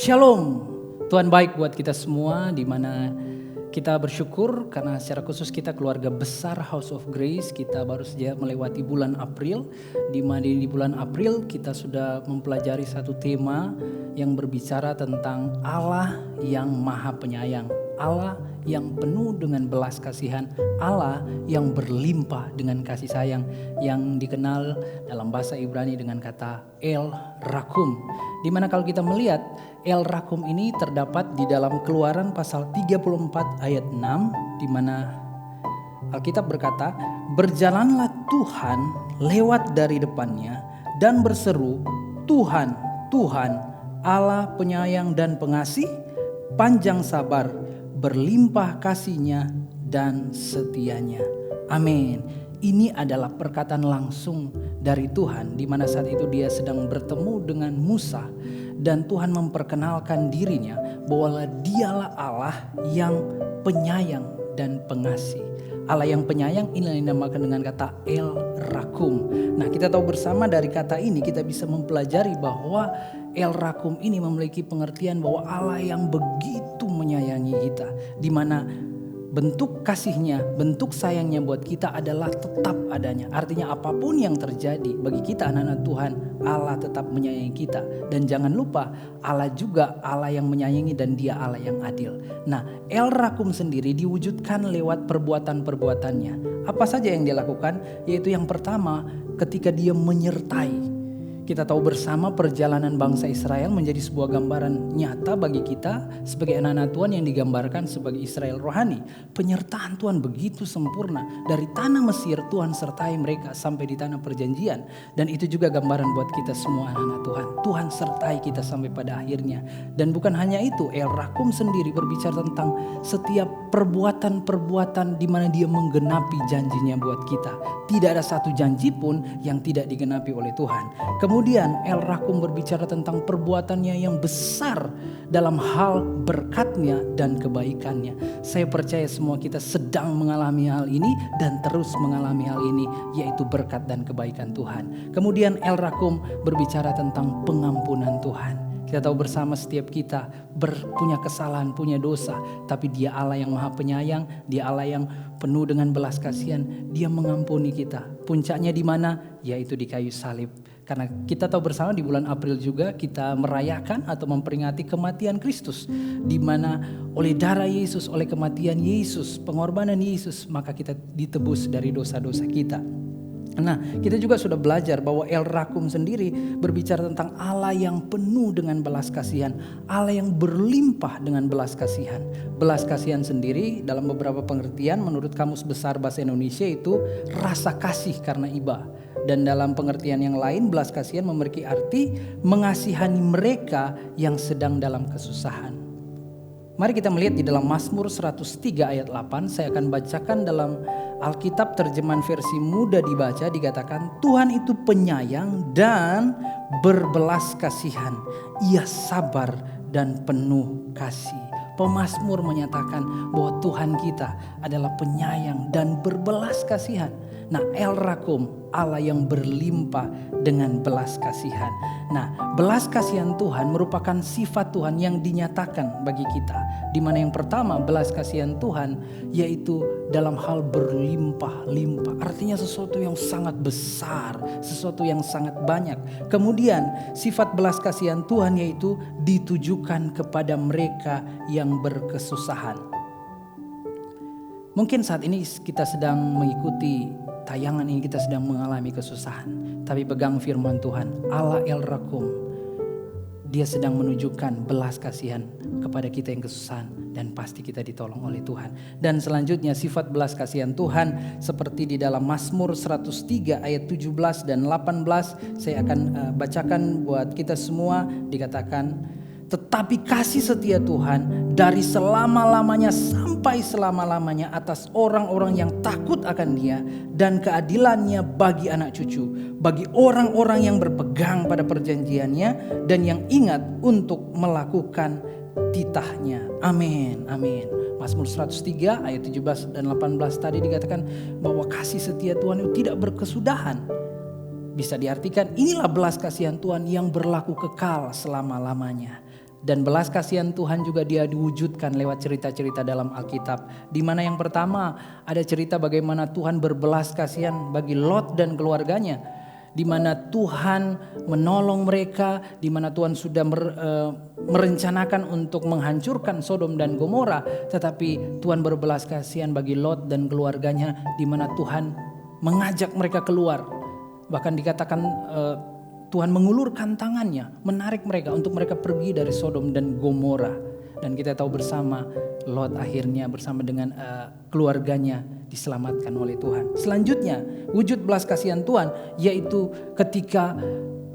Shalom, Tuhan baik buat kita semua, di mana kita bersyukur karena secara khusus kita keluarga besar House of Grace. Kita baru saja melewati bulan April, di mana di bulan April kita sudah mempelajari satu tema yang berbicara tentang Allah yang Maha Penyayang, Allah yang penuh dengan belas kasihan, Allah yang berlimpah dengan kasih sayang, yang dikenal dalam bahasa Ibrani dengan kata El Rakum. Di mana kalau kita melihat El Rakum ini terdapat di dalam Keluaran pasal 34 ayat 6, di mana Alkitab berkata, "Berjalanlah Tuhan lewat dari depannya dan berseru, Tuhan, Tuhan, Allah penyayang dan pengasih, panjang sabar, berlimpah kasihnya dan setianya." Amin. Ini adalah perkataan langsung dari Tuhan, di mana saat itu dia sedang bertemu dengan Musa, dan Tuhan memperkenalkan dirinya bahwa dialah Allah yang penyayang dan pengasih. Allah yang penyayang ini dinamakan dengan kata El Rakum. Nah, kita tahu bersama dari kata ini kita bisa mempelajari bahwa El Rakum ini memiliki pengertian bahwa Allah yang begitu menyayangi kita, di mana bentuk kasihnya, bentuk sayangnya buat kita adalah tetap adanya. Artinya apapun yang terjadi bagi kita anak-anak Tuhan, Allah tetap menyayangi kita. Dan jangan lupa Allah juga Allah yang menyayangi dan dia Allah yang adil. Nah, El Rakum sendiri diwujudkan lewat perbuatan-perbuatannya. Apa saja yang dia lakukan? Yaitu yang pertama, ketika dia menyertai. Kita tahu bersama perjalanan bangsa Israel menjadi sebuah gambaran nyata bagi kita sebagai anak-anak Tuhan yang digambarkan sebagai Israel rohani. Penyertaan Tuhan begitu sempurna. Dari tanah Mesir Tuhan sertai mereka sampai di tanah perjanjian. Dan itu juga gambaran buat kita semua anak-anak Tuhan. Tuhan sertai kita sampai pada akhirnya. Dan bukan hanya itu, El Rakum sendiri berbicara tentang setiap perbuatan-perbuatan di mana dia menggenapi janjinya buat kita. Tidak ada satu janji pun yang tidak digenapi oleh Tuhan. Kemudian El Rakum berbicara tentang perbuatannya yang besar dalam hal berkatnya dan kebaikannya. Saya percaya semua kita sedang mengalami hal ini dan terus mengalami hal ini, yaitu berkat dan kebaikan Tuhan. Kemudian El Rakum berbicara tentang pengampunan Tuhan. Kita tahu bersama setiap kita punya kesalahan, punya dosa. Tapi dia Allah yang Maha Penyayang, dia Allah yang penuh dengan belas kasihan. Dia mengampuni kita. Puncaknya di mana? Yaitu di kayu salib. Karena kita tahu bersama di bulan April juga kita merayakan atau memperingati kematian Kristus. Di mana oleh darah Yesus, oleh kematian Yesus, pengorbanan Yesus, maka kita ditebus dari dosa-dosa kita. Nah, kita juga sudah belajar bahwa El Rakum sendiri berbicara tentang Allah yang penuh dengan belas kasihan, Allah yang berlimpah dengan belas kasihan. Belas kasihan sendiri dalam beberapa pengertian menurut Kamus Besar Bahasa Indonesia itu rasa kasih karena iba. Dan dalam pengertian yang lain, belas kasihan memiliki arti mengasihani mereka yang sedang dalam kesusahan. Mari kita melihat di dalam Mazmur 103 ayat 8, saya akan bacakan dalam Alkitab terjemahan versi mudah dibaca, dikatakan Tuhan itu penyayang dan berbelas kasihan, ia sabar dan penuh kasih. Pemazmur menyatakan bahwa Tuhan kita adalah penyayang dan berbelas kasihan. Nah, El Rakum, Allah yang berlimpah dengan belas kasihan. Nah, belas kasihan Tuhan merupakan sifat Tuhan yang dinyatakan bagi kita. Di mana yang pertama, belas kasihan Tuhan yaitu dalam hal berlimpah-limpah. Artinya sesuatu yang sangat besar, sesuatu yang sangat banyak. Kemudian sifat belas kasihan Tuhan yaitu ditujukan kepada mereka yang berkesusahan. Mungkin saat ini kita sedang mengikuti tayangan ini, kita sedang mengalami kesusahan. Tapi pegang firman Tuhan, Allah El Rakum, dia sedang menunjukkan belas kasihan kepada kita yang kesusahan. Dan pasti kita ditolong oleh Tuhan. Dan selanjutnya sifat belas kasihan Tuhan seperti di dalam Mazmur 103 ayat 17 dan 18. Saya akan bacakan buat kita semua, dikatakan, tetapi kasih setia Tuhan dari selama-lamanya sampai selama-lamanya atas orang-orang yang takut akan Dia, dan keadilannya bagi anak cucu, bagi orang-orang yang berpegang pada perjanjiannya dan yang ingat untuk melakukan titahnya. Amin, amin. Mazmur 103 ayat 17 dan 18 tadi dikatakan bahwa kasih setia Tuhan itu tidak berkesudahan. Bisa diartikan inilah belas kasihan Tuhan yang berlaku kekal selama-lamanya. Dan belas kasihan Tuhan juga dia diwujudkan lewat cerita-cerita dalam Alkitab. Di mana yang pertama ada cerita bagaimana Tuhan berbelas kasihan bagi Lot dan keluarganya. Di mana Tuhan menolong mereka, di mana Tuhan sudah merencanakan untuk menghancurkan Sodom dan Gomora. Tetapi Tuhan berbelas kasihan bagi Lot dan keluarganya, di mana Tuhan mengajak mereka keluar. Bahkan dikatakan Tuhan mengulurkan tangannya, menarik mereka untuk mereka pergi dari Sodom dan Gomora. Dan kita tahu bersama Lot akhirnya bersama dengan keluarganya diselamatkan oleh Tuhan. Selanjutnya wujud belas kasihan Tuhan yaitu ketika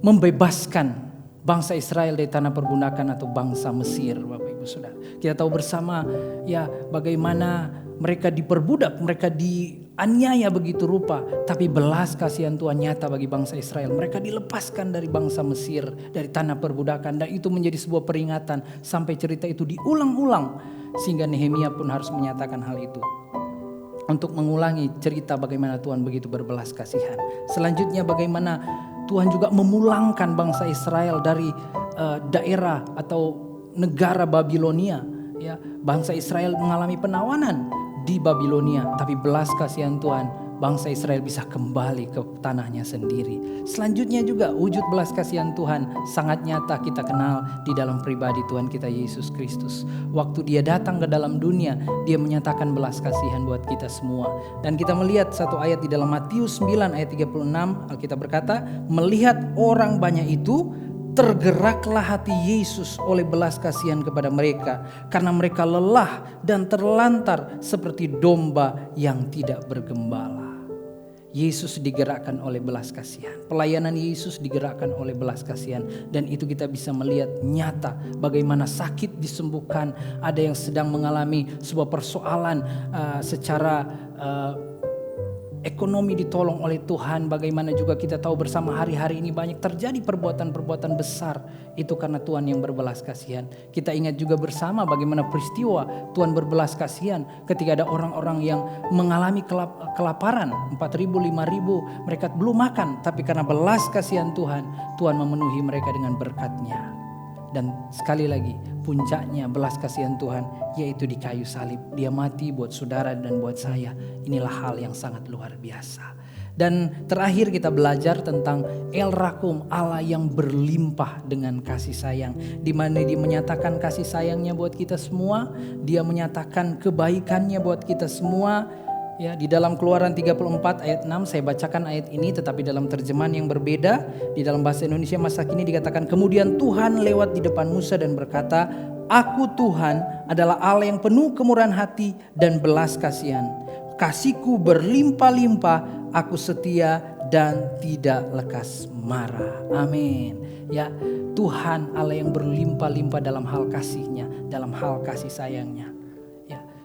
membebaskan bangsa Israel dari tanah perbudakan atau bangsa Mesir, Bapak Ibu Saudara. Kita tahu bersama ya bagaimana mereka diperbudak, mereka dianiaya begitu rupa. Tapi belas kasihan Tuhan nyata bagi bangsa Israel. Mereka dilepaskan dari bangsa Mesir, dari tanah perbudakan. Dan itu menjadi sebuah peringatan sampai cerita itu diulang-ulang. Sehingga Nehemia pun harus menyatakan hal itu. Untuk mengulangi cerita bagaimana Tuhan begitu berbelas kasihan. Selanjutnya bagaimana Tuhan juga memulangkan bangsa Israel dari daerah atau negara Babilonia. Ya, bangsa Israel mengalami penawanan di Babilonia, tapi belas kasihan Tuhan, bangsa Israel bisa kembali ke tanahnya sendiri. Selanjutnya juga wujud belas kasihan Tuhan sangat nyata kita kenal di dalam pribadi Tuhan kita Yesus Kristus. Waktu dia datang ke dalam dunia, dia menyatakan belas kasihan buat kita semua. Dan kita melihat satu ayat di dalam Matius 9 ayat 36, Alkitab berkata, melihat orang banyak itu, tergeraklah hati Yesus oleh belas kasihan kepada mereka, karena mereka lelah dan terlantar seperti domba yang tidak bergembala. Yesus digerakkan oleh belas kasihan. Pelayanan Yesus digerakkan oleh belas kasihan. Dan itu kita bisa melihat nyata bagaimana sakit disembuhkan. Ada yang sedang mengalami sebuah persoalan secara ekonomi ditolong oleh Tuhan. Bagaimana juga kita tahu bersama hari-hari ini banyak terjadi perbuatan-perbuatan besar. Itu karena Tuhan yang berbelas kasihan. Kita ingat juga bersama bagaimana peristiwa Tuhan berbelas kasihan ketika ada orang-orang yang mengalami kelaparan. 4.000, 5.000 mereka belum makan. Tapi karena belas kasihan Tuhan, Tuhan memenuhi mereka dengan berkat-Nya. Dan sekali lagi puncaknya belas kasihan Tuhan yaitu di kayu salib. Dia mati buat saudara dan buat saya. Inilah hal yang sangat luar biasa. Dan terakhir kita belajar tentang El Rakum, Allah yang berlimpah dengan kasih sayang. Di mana dia menyatakan kasih sayangnya buat kita semua. Dia menyatakan kebaikannya buat kita semua. Ya, di dalam Keluaran 34 ayat 6 saya bacakan ayat ini tetapi dalam terjemahan yang berbeda. Di dalam bahasa Indonesia masa kini dikatakan, kemudian Tuhan lewat di depan Musa dan berkata, Aku Tuhan adalah Allah yang penuh kemurahan hati dan belas kasihan. Kasihku berlimpah-limpah, aku setia dan tidak lekas marah. Amin. Ya, Tuhan Allah yang berlimpah-limpah dalam hal kasih-Nya, dalam hal kasih sayang-Nya.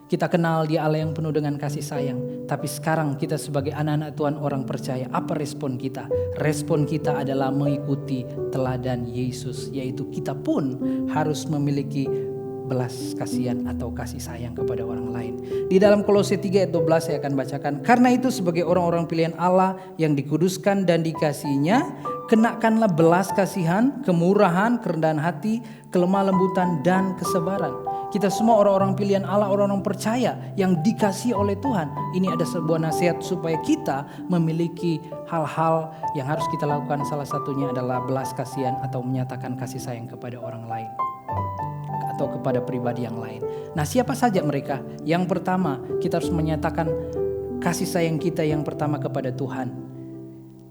Kita kenal Dia Allah yang penuh dengan kasih sayang. Tapi sekarang kita sebagai anak-anak Tuhan, orang percaya, apa respon kita? Respon kita adalah mengikuti teladan Yesus. Yaitu kita pun harus memiliki belas kasihan atau kasih sayang kepada orang lain. Di dalam Kolose 3 ayat 12 saya akan bacakan. Karena itu sebagai orang-orang pilihan Allah yang dikuduskan dan dikasihi-Nya, kenakanlah belas kasihan, kemurahan, kerendahan hati, kelemah lembutan dan kesabaran. Kita semua orang-orang pilihan Allah, orang-orang percaya yang dikasihi oleh Tuhan. Ini ada sebuah nasihat supaya kita memiliki hal-hal yang harus kita lakukan. Salah satunya adalah belas kasihan atau menyatakan kasih sayang kepada orang lain. Atau kepada pribadi yang lain. Nah, siapa saja mereka? Yang pertama, kita harus menyatakan kasih sayang kita yang pertama kepada Tuhan.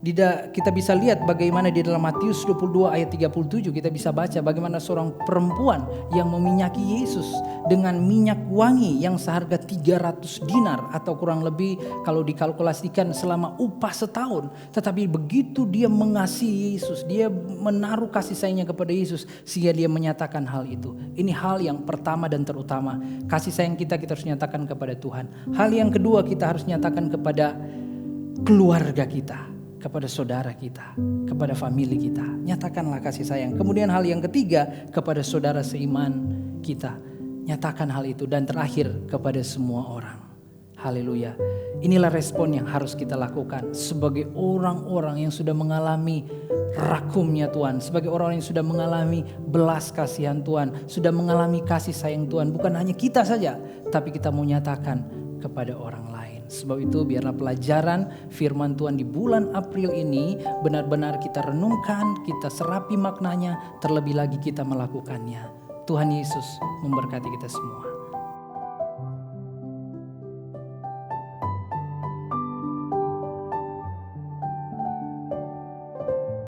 Kita bisa lihat bagaimana di dalam Matius 22 ayat 37 kita bisa baca bagaimana seorang perempuan yang meminyaki Yesus dengan minyak wangi yang seharga 300 dinar atau kurang lebih kalau dikalkulasikan selama upah setahun. Tetapi begitu dia mengasihi Yesus, dia menaruh kasih sayangnya kepada Yesus sehingga dia menyatakan hal itu. Ini hal yang pertama dan terutama. Kasih sayang kita harus nyatakan kepada Tuhan. Hal yang kedua kita harus nyatakan kepada keluarga kita, kepada saudara kita, kepada famili kita. Nyatakanlah kasih sayang. Kemudian hal yang ketiga kepada saudara seiman kita. Nyatakan hal itu. Dan terakhir kepada semua orang. Haleluya. Inilah respon yang harus kita lakukan sebagai orang-orang yang sudah mengalami rakumnya Tuhan. Sebagai orang yang sudah mengalami belas kasihan Tuhan. Sudah mengalami kasih sayang Tuhan. Bukan hanya kita saja, tapi kita mau nyatakan kepada orang lain. Sebab itu biarlah pelajaran firman Tuhan di bulan April ini benar-benar kita renungkan, kita serapi maknanya, terlebih lagi kita melakukannya. Tuhan Yesus memberkati kita semua.